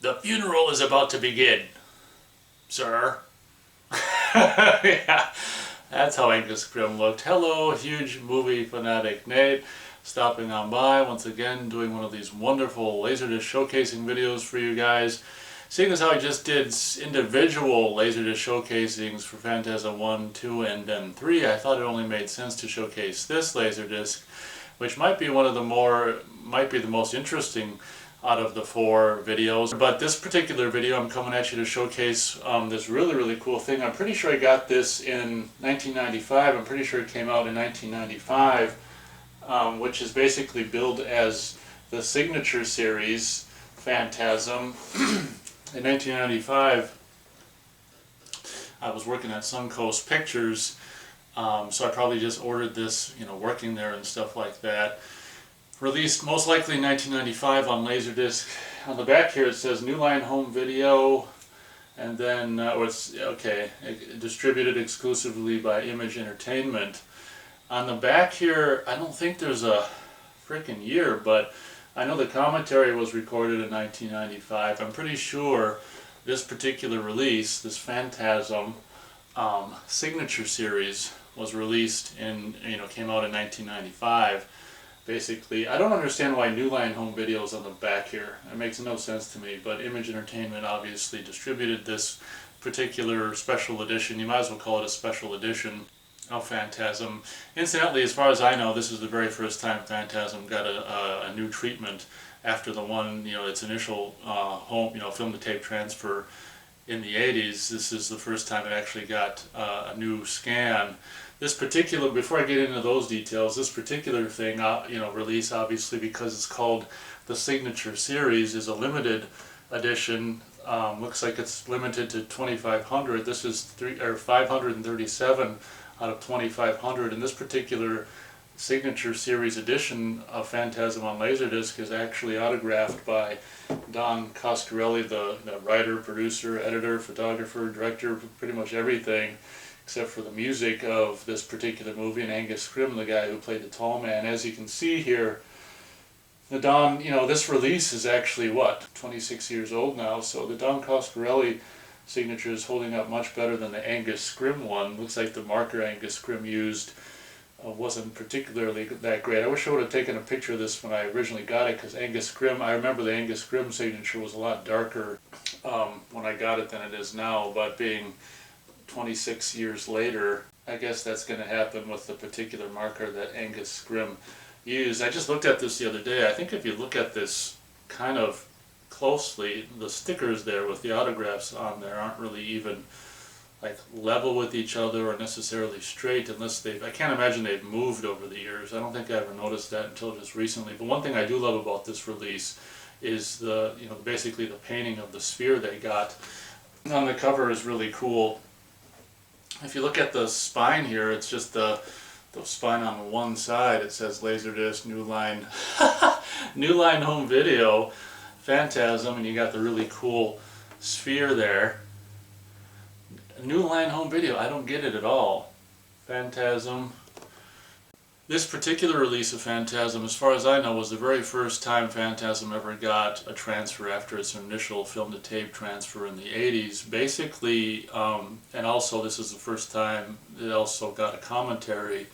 The funeral is about to begin, sir. Yeah, that's how Angus Scrimm looked. Hello, huge movie fanatic Nate, stopping on by once again, doing one of these wonderful LaserDisc showcasing videos for you guys. Seeing as how I just did individual LaserDisc showcasings for Phantasm 1, 2, and then 3, I thought it only made sense to showcase this LaserDisc, which might be the most interesting out of the 4 videos. But this particular video, I'm coming at you to showcase this really cool thing. I'm pretty sure I got this in 1995. I'm pretty sure it came out in 1995, which is basically billed as the signature series, Phantasm. In 1995, I was working at Suncoast Pictures, so I probably just ordered this, working there and stuff like that. Released most likely in 1995 on LaserDisc. On the back here it says New Line Home Video, and then distributed exclusively by Image Entertainment. On the back here, I don't think there's a freaking year, but I know the commentary was recorded in 1995. I'm pretty sure this particular release, this Phantasm signature series, was released in, came out in 1995. Basically, I don't understand why New Line Home Video is on the back here. It makes no sense to me, but Image Entertainment obviously distributed this particular special edition. You might as well call it a special edition of Phantasm. Incidentally, as far as I know, this is the very first time Phantasm got a new treatment after the one, its initial home, film to tape transfer in the 80s. This is the first time it actually got a new scan. This particular, before I get into those details, this particular thing, release, obviously because it's called the Signature Series, is a limited edition. Looks like it's limited to 2,500. This is 537 out of 2,500, and this particular Signature Series edition of Phantasm on LaserDisc is actually autographed by Don Coscarelli, the writer, producer, editor, photographer, director, pretty much everything, except for the music of this particular movie, and Angus Scrimm, the guy who played the tall man. As you can see here, the Don, this release is actually, 26 years old now, so the Don Coscarelli signature is holding up much better than the Angus Scrimm one. Looks like the marker Angus Scrimm used wasn't particularly that great. I wish I would have taken a picture of this when I originally got it, because Angus Scrimm, I remember the Angus Scrimm signature was a lot darker when I got it than it is now, but being 26 years later, I guess that's going to happen with the particular marker that Angus Scrimm used. I just looked at this the other day. I think if you look at this kind of closely, the stickers there with the autographs on there aren't really even like level with each other or necessarily straight, unless I can't imagine they've moved over the years. I don't think I ever noticed that until just recently. But one thing I do love about this release is basically the painting of the sphere they got on the cover is really cool. If you look at the spine here, it's just the spine on one side. It says LaserDisc, New Line, New Line Home Video, Phantasm, and you got the really cool sphere there. New Line Home Video, I don't get it at all. Phantasm. This particular release of Phantasm, as far as I know, was the very first time Phantasm ever got a transfer after its initial film-to-tape transfer in the 80s. Basically, and also this is the first time it also got a commentary.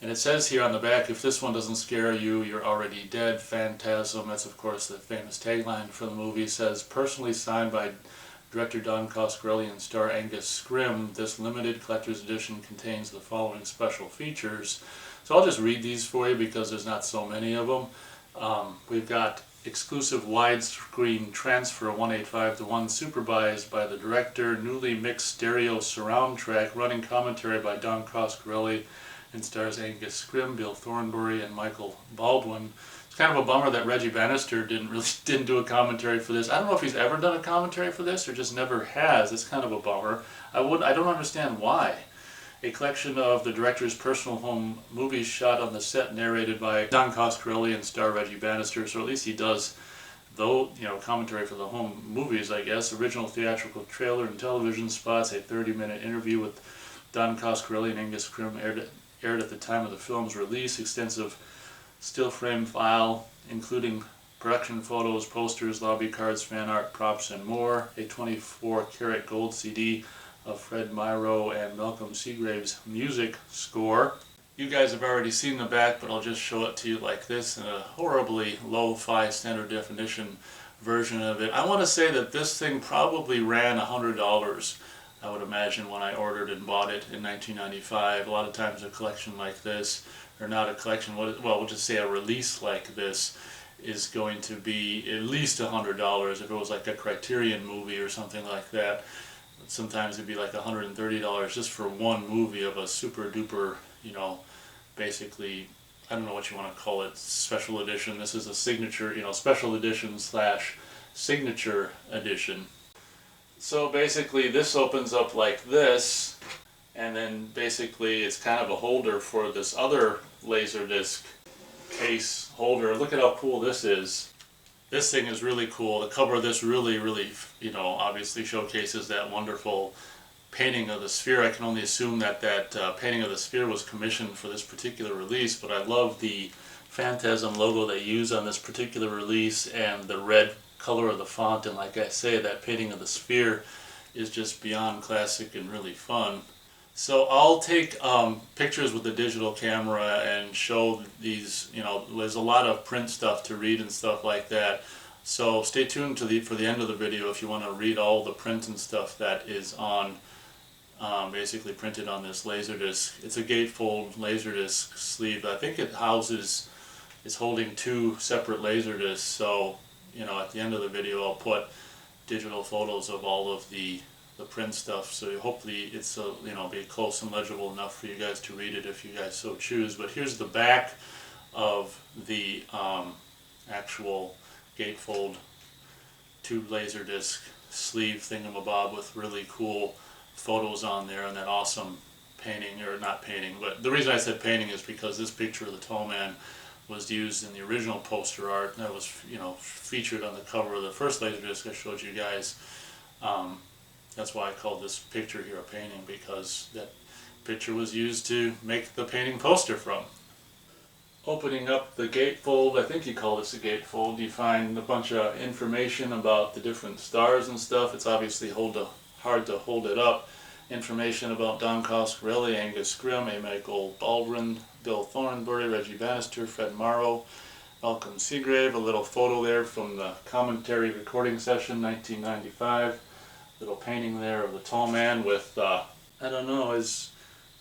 And it says here on the back, if this one doesn't scare you, you're already dead. Phantasm, that's of course the famous tagline for the movie. It says, personally signed by director Don Coscarelli and star Angus Scrimm, this limited collector's edition contains the following special features. So I'll just read these for you because there's not so many of them. We've got exclusive widescreen transfer 1.85:1 supervised by the director, newly mixed stereo surround track, running commentary by Don Coscarelli, and stars Angus Scrimm, Bill Thornbury, and Michael Baldwin. It's kind of a bummer that Reggie Bannister didn't do a commentary for this. I don't know if he's ever done a commentary for this or just never has. It's kind of a bummer. I don't understand why. A collection of the director's personal home movies shot on the set, narrated by Don Coscarelli and star Reggie Bannister. So at least he does, commentary for the home movies, I guess. Original theatrical trailer and television spots. A 30-minute interview with Don Coscarelli and Angus Scrimm aired at the time of the film's release. Extensive still frame file, including production photos, posters, lobby cards, fan art, props, and more. A 24 Karat Gold CD of Fred Myrow and Malcolm Seagrave's music score. You guys have already seen the back, but I'll just show it to you like this in a horribly low-fi standard definition version of it. I want to say that this thing probably ran $100, I would imagine, when I ordered and bought it in 1995. A lot of times a collection like this, or not a collection, well, we'll just say a release like this, is going to be at least $100 if it was like a Criterion movie or something like that. Sometimes it'd be like $130 just for one movie of a super duper, you know, basically, I don't know what you want to call it, special edition. This is a signature, you know, special edition slash signature edition. So basically this opens up like this, and then basically it's kind of a holder for this other LaserDisc case holder. Look at how cool this is. This thing is really cool. The cover of this really, you know, obviously showcases that wonderful painting of the sphere. I can only assume that painting of the sphere was commissioned for this particular release, but I love the Phantasm logo they use on this particular release and the red color of the font, and like I say, that painting of the sphere is just beyond classic and really fun. So I'll take pictures with the digital camera and show these, you know, there's a lot of print stuff to read and stuff like that. So stay tuned for the end of the video if you want to read all the print and stuff that is on, basically printed on this LaserDisc. It's a gatefold LaserDisc sleeve. I think it houses, it's holding two separate LaserDiscs. So, you know, at the end of the video I'll put digital photos of all of the print stuff, so hopefully it's you know, be close and legible enough for you guys to read it if you guys so choose. But here's the back of the actual gatefold tube LaserDisc sleeve thingamabob with really cool photos on there and that awesome painting, or not painting, but the reason I said painting is because this picture of the tall man was used in the original poster art that was, you know, featured on the cover of the first LaserDisc I showed you guys. That's why I called this picture here a painting, because that picture was used to make the painting poster from. Opening up the gatefold, I think you call this a gatefold, you find a bunch of information about the different stars and stuff. It's obviously hard to hold it up. Information about Don Coscarelli, Angus Scrimm, A. Michael Baldwin, Bill Thornbury, Reggie Bannister, Fred Myrow, Malcolm Seagrave. A little photo there from the commentary recording session, 1995. Little painting there of the tall man with, I don't know, his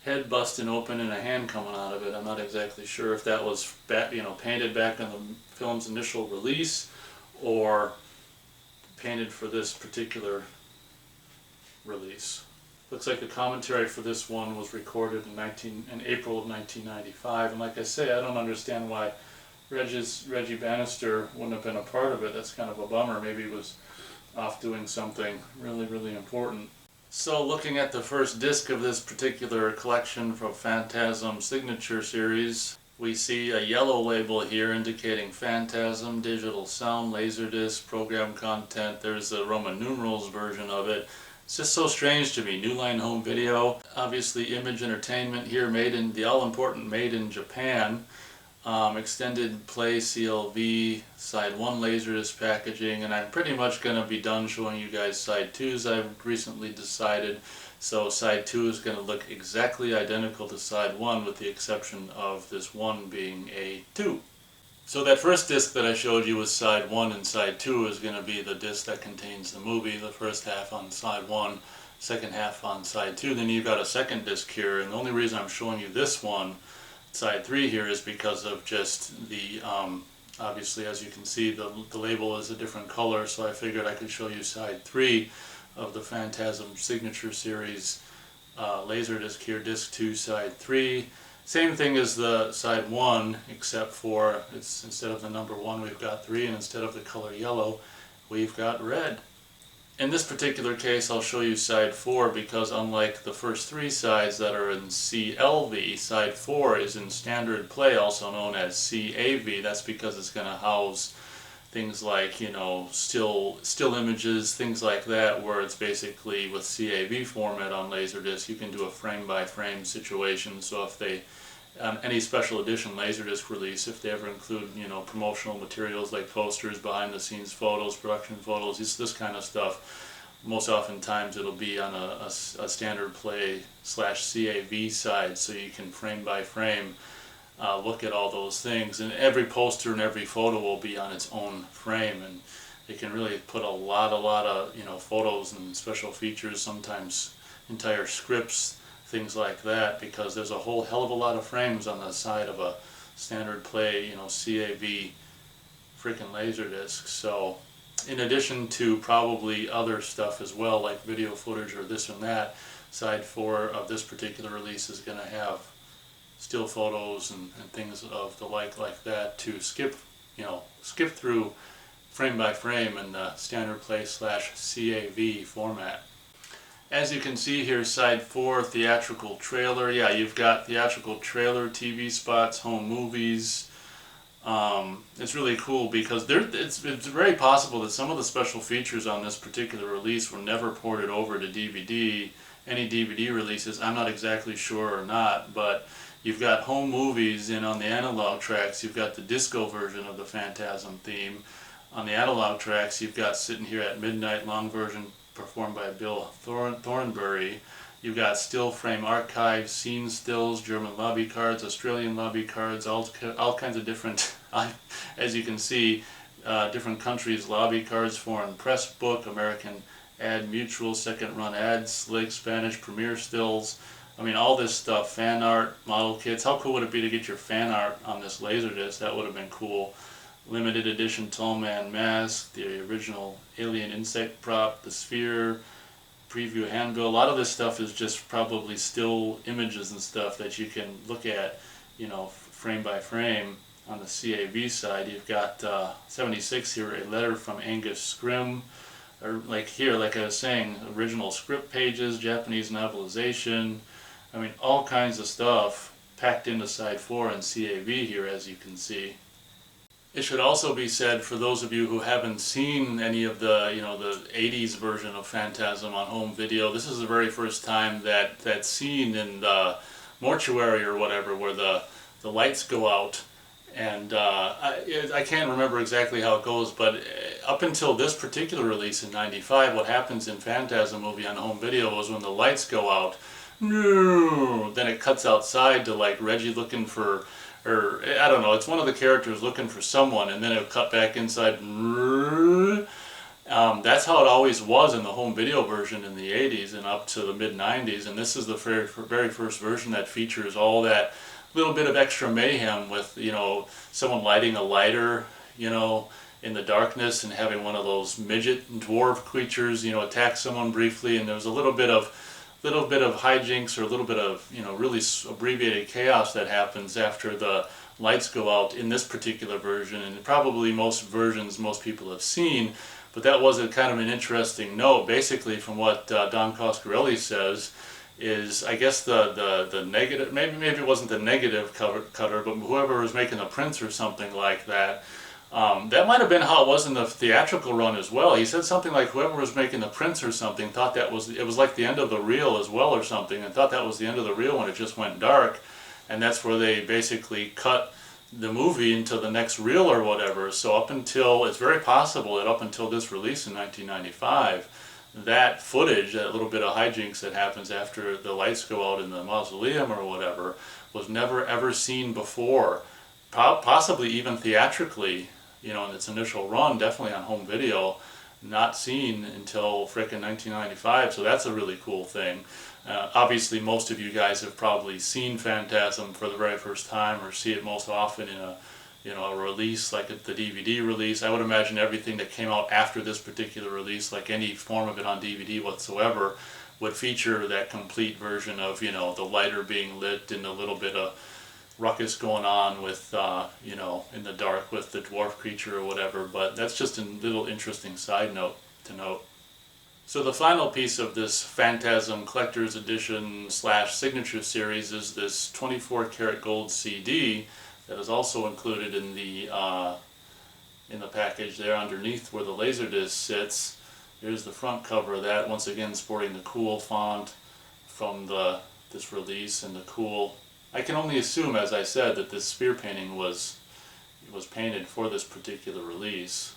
head busting open and a hand coming out of it. I'm not exactly sure if that was, you know, painted back on the film's initial release or painted for this particular release. Looks like the commentary for this one was recorded in April of 1995, and like I say, I don't understand why Reggie Bannister wouldn't have been a part of it. That's kind of a bummer. Maybe he was off doing something really important. So looking at the first disc of this particular collection from Phantasm Signature Series, we see a yellow label here indicating Phantasm, digital sound, LaserDisc, program content. There's the Roman numerals version of it. It's just so strange to me. New Line Home Video, obviously Image Entertainment here, made in the all-important made in Japan. Extended play CLV, side 1 LaserDisc packaging, and I'm pretty much going to be done showing you guys side 2s. I've recently decided, so side 2 is going to look exactly identical to side 1 with the exception of this one being a 2. So that first disc that I showed you was side 1, and side 2 is going to be the disc that contains the movie, the first half on side 1, second half on side 2. Then you've got a second disc here, and the only reason I'm showing you this one, side 3 here, is because of just the, obviously as you can see the label is a different color, so I figured I could show you side 3 of the Phantasm Signature Series LaserDisc here, disc 2, side 3. Same thing as the side 1, except for it's, instead of the number 1 we've got 3, and instead of the color yellow we've got red. In this particular case I'll show you side 4 because unlike the first 3 sides that are in CLV, side 4 is in standard play, also known as CAV. That's because it's going to house things like, you know, still images, things like that, where it's basically with CAV format on LaserDisc you can do a frame by frame situation. So if they on any special edition LaserDisc release, if they ever include, you know, promotional materials like posters, behind the scenes photos, production photos, this kind of stuff. Most oftentimes it'll be on a standard play / CAV side, so you can frame by frame look at all those things, and every poster and every photo will be on its own frame, and they can really put a lot of, you know, photos and special features, sometimes entire scripts, things like that, because there's a whole hell of a lot of frames on the side of a standard play, you know, CAV freaking LaserDisc. So in addition to probably other stuff as well, like video footage or this and that, side 4 of this particular release is going to have still photos and things of the like that to skip through frame by frame in the standard play / CAV format. As you can see here, side 4, theatrical trailer. Yeah, you've got theatrical trailer, TV spots, home movies. It's really cool because it's very possible that some of the special features on this particular release were never ported over to DVD. Any DVD releases, I'm not exactly sure or not, but you've got home movies, and on the analog tracks you've got the disco version of the Phantasm theme. On the analog tracks you've got Sitting Here at Midnight, long version performed by Bill Thornbury. You've got still frame archives, scene stills, German lobby cards, Australian lobby cards, all kinds of different, as you can see, different countries' lobby cards, foreign press book, American ad mutual, second run ads, slick Spanish premiere stills. I mean, all this stuff, fan art, model kits. How cool would it be to get your fan art on this LaserDisc? That would have been cool. Limited edition Tall Man mask, the original alien insect prop, the sphere, preview handbill. A lot of this stuff is just probably still images and stuff that you can look at, you know, frame by frame. On the CAV side, you've got 76 here, a letter from Angus Scrim, or like here, like I was saying, original script pages, Japanese novelization. I mean, all kinds of stuff packed into side 4 and CAV here, as you can see. It should also be said, for those of you who haven't seen any of the, you know, the 80s version of Phantasm on home video, this is the very first time that scene in the mortuary or whatever, where the lights go out, and I can't remember exactly how it goes, but up until this particular release in '95, what happens in Phantasm movie on home video is when the lights go out, no, then it cuts outside to like Reggie looking for, or I don't know, it's one of the characters looking for someone, and then it'll cut back inside. That's how it always was in the home video version in the 80s and up to the mid-90s, and this is the very first version that features all that little bit of extra mayhem with, you know, someone lighting a lighter, you know, in the darkness, and having one of those midget dwarf creatures, you know, attack someone briefly, and there's a little bit of hijinks, or a little bit of, you know, really abbreviated chaos that happens after the lights go out in this particular version, and probably most versions most people have seen. But that was a kind of an interesting note. Basically, from what Don Coscarelli says, is I guess the negative, maybe it wasn't the negative cutter, but whoever was making the prints or something like that. That might have been how it was in the theatrical run as well. He said something like whoever was making the prints or something thought it was like the end of the reel as well or something, and thought that was the end of the reel when it just went dark, and that's where they basically cut the movie into the next reel or whatever. So up until, it's very possible that up until this release in 1995, that footage, that little bit of hijinks that happens after the lights go out in the mausoleum or whatever, was never ever seen before, possibly even theatrically, you know, in its initial run, definitely on home video, not seen until frickin' 1995, so that's a really cool thing. Obviously most of you guys have probably seen Phantasm for the very first time, or see it most often in a, you know, a release like the DVD release. I would imagine everything that came out after this particular release, like any form of it on DVD whatsoever, would feature that complete version of, you know, the lighter being lit and a little bit of ruckus going on with, you know, in the dark with the dwarf creature or whatever. But that's just a little interesting side note to note. So the final piece of this Phantasm Collector's Edition / Signature Series is this 24 Karat Gold CD that is also included in the package there underneath where the LaserDisc sits. Here's the front cover of that, once again sporting the cool font from this release, and the cool 24 Karat Gold Cd. I can only assume, as I said, that this spear painting was painted for this particular release.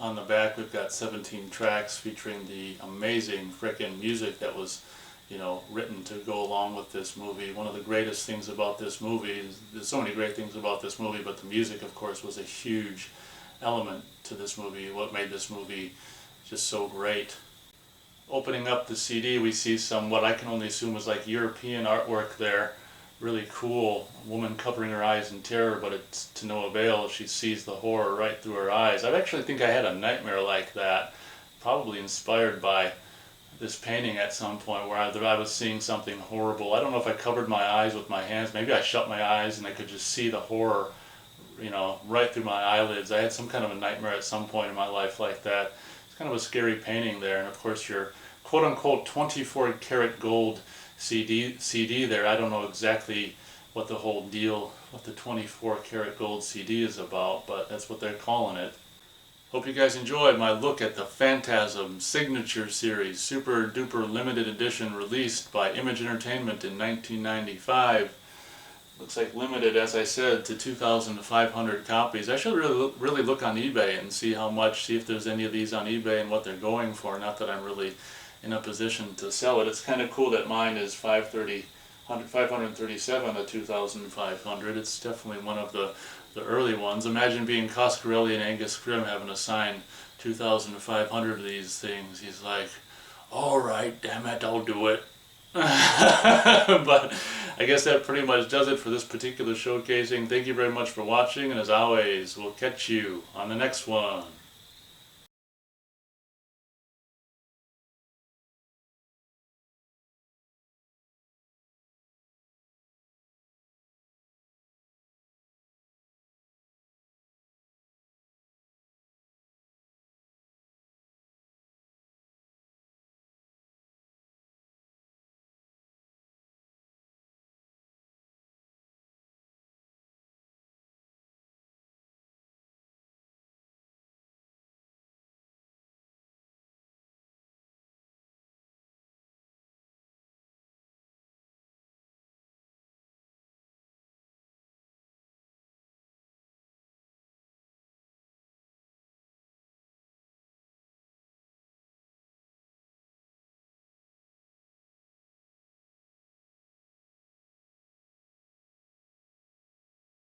On the back we've got 17 tracks featuring the amazing frickin' music that was, written to go along with this movie. One of the greatest things about this movie, there's so many great things about this movie, but the music, of course, was a huge element to this movie, what made this movie just so great. Opening up the CD, we see some, what I can only assume was like European artwork there. Really cool. A woman covering her eyes in terror, but it's to no avail. She sees the horror right through her eyes. I actually think I had a nightmare like that, probably inspired by this painting at some point where I was seeing something horrible. I don't know if I covered my eyes with my hands. Maybe I shut my eyes and I could just see the horror, right through my eyelids. I had some kind of a nightmare at some point in my life like that. It's kind of a scary painting there, and of course your quote-unquote 24 karat gold CD there. I don't know exactly what the whole deal with the 24 karat gold CD is about, but that's what they're calling it. Hope you guys enjoyed my look at the Phantasm Signature Series Super Duper Limited Edition released by Image Entertainment in 1995. Looks like limited, as I said, to 2,500 copies. I should really look on eBay and see if there's any of these on eBay and what they're going for. Not that I'm really in a position to sell it. It's kind of cool that mine is 537 of 2,500. It's definitely one of the early ones. Imagine being Coscarelli and Angus Scrimm having to sign 2,500 of these things. He's like, all right, damn it, I'll do it. But I guess that pretty much does it for this particular showcasing. Thank you very much for watching, and as always, we'll catch you on the next one.